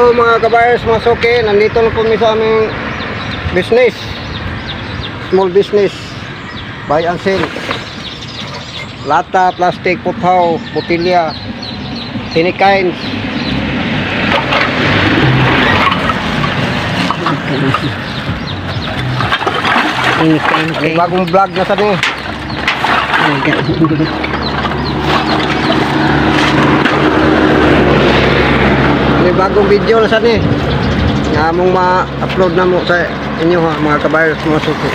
Hello mga kabayers, mga suki. Nandito na po kami sa aming business. Small business. Buy and sell. Lata, plastic, puthaw, botilya, tinikain. May bagong vlog na sa ni. May bagong video na sa ni. Nga mong ma-upload na mo sa inyo ha, mga kabayers, mga suki.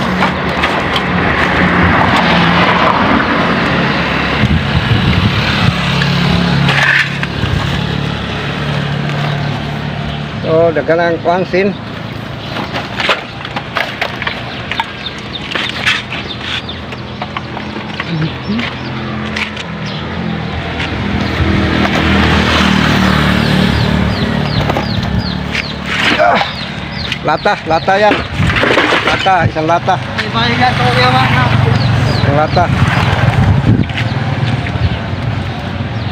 So, dagan ang kwansin. Lata yan. Lata, isang lata. Isang lata.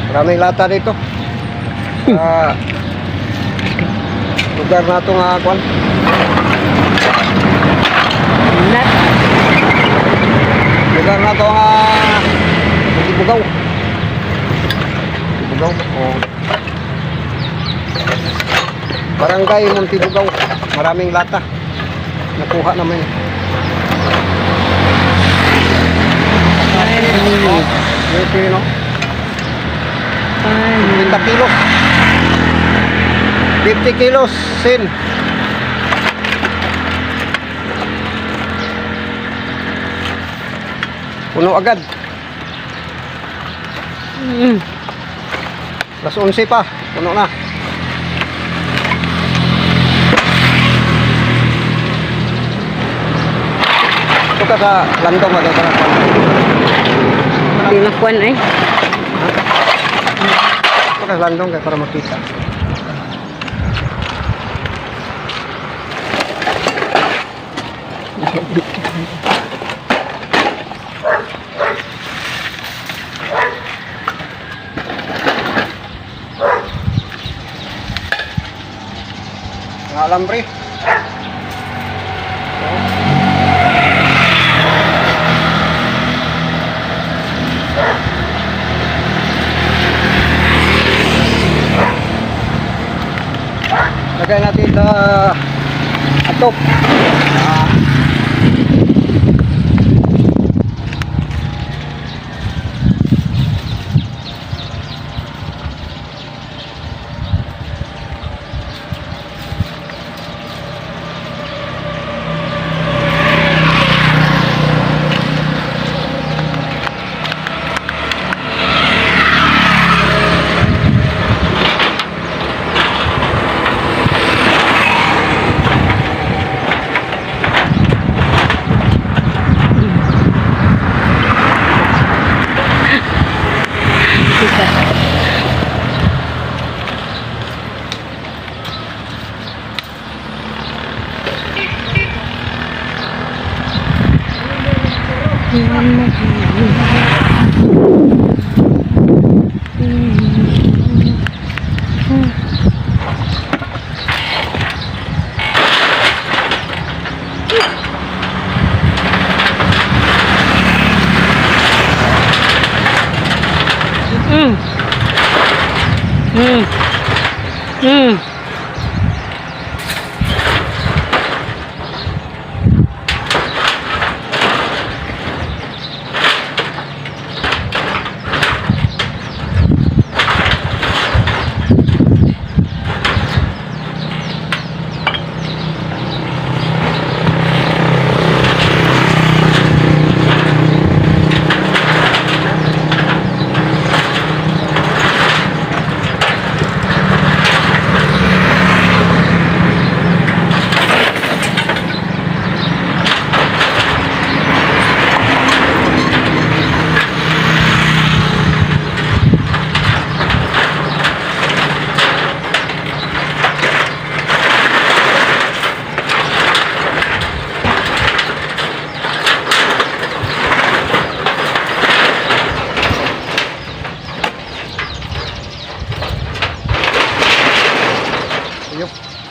Maraming lata dito. Lugar na ito nga kwan. Lugar na ito nga Bugaw. Bugaw. Oh. Barangay Montibugaw. Maraming lata. Nakuha naman. 50 kilos. 50 kilos sin. Puno agad. Alas 11 pa. Puno na. Ito ka sa landong agad ka na. Di makuan eh. Ito ka sa landong kaya para makita. Alambre. Lagay natin sa atok.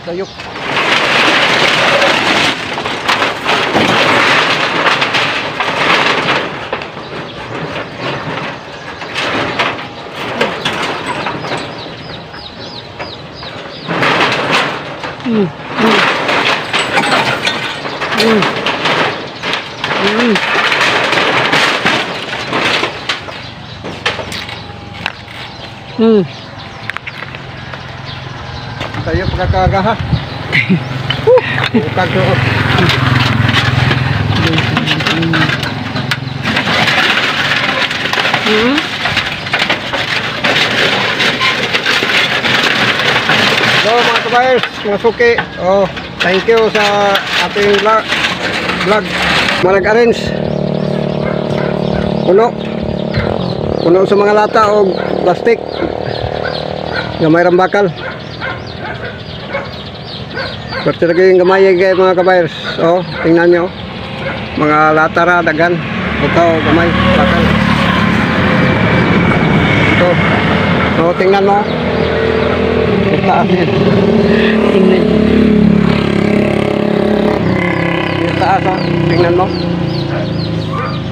Sayok. Sayok pagkakaga ha. Bukag ko. So mga kabayers, mga suki, thank you sa ating vlog. Malag-arrange. Puno sa mga lata o plastic. Gamay rambakal. Pwede lagi yung gamay kayo mga kabayers. Tingnan nyo. Mga lata ra, dagan. Ito, gamay, bakal. Ito. Tingnan mo. Taas yan. Tingnan. Yung taas tingnan mo.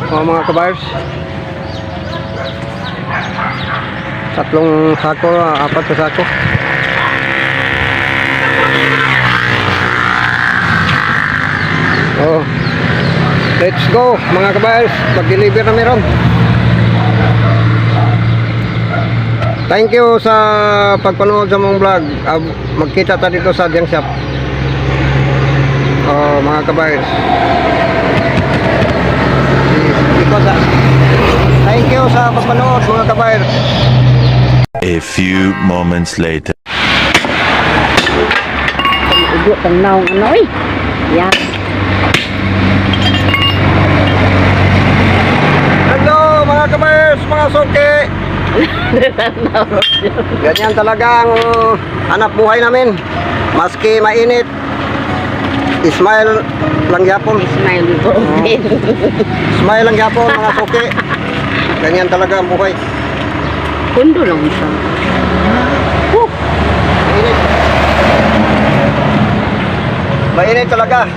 Mga kabayers. 3 sako, 4 na sako. Let's go mga kabayers. Mag-deliver na meron. Thank you sa pagpanood sa mong vlog. Magkita tayo dito sa Junk Shop. Mga kabayers. Thank you sa pagpanood mga kabayers. A few moments later. Ugo tanaw ano eh. Yan. Hello mga kabayers, mga suki. Ganyan talaga ang hanap buhay namin. Maski mainit, smile lang yapon. Smile po. Smile lang yapon mga suki. Ganyan talaga ang buhay. Kundo lang siya. Mainit. Mainit talaga.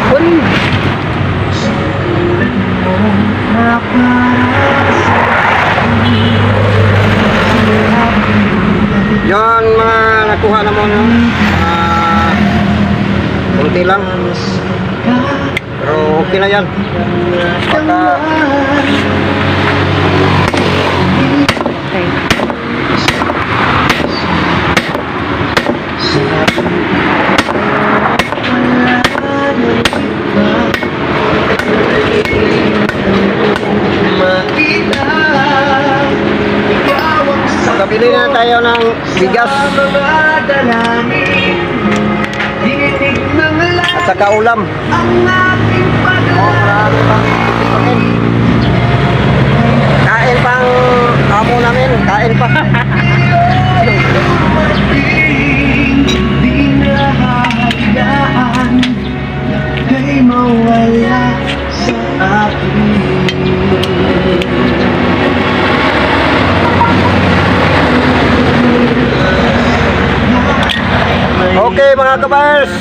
Kundo. Yan mga nakuha naman kunti lang. Pero okay na yan. Pagka Okay. Magkabili na tayo ng bigas at saka ulam. Marami pang pagkain. Kain pang amo namin, kain pa. Kay mawala sa akin. Okay mga kabayers,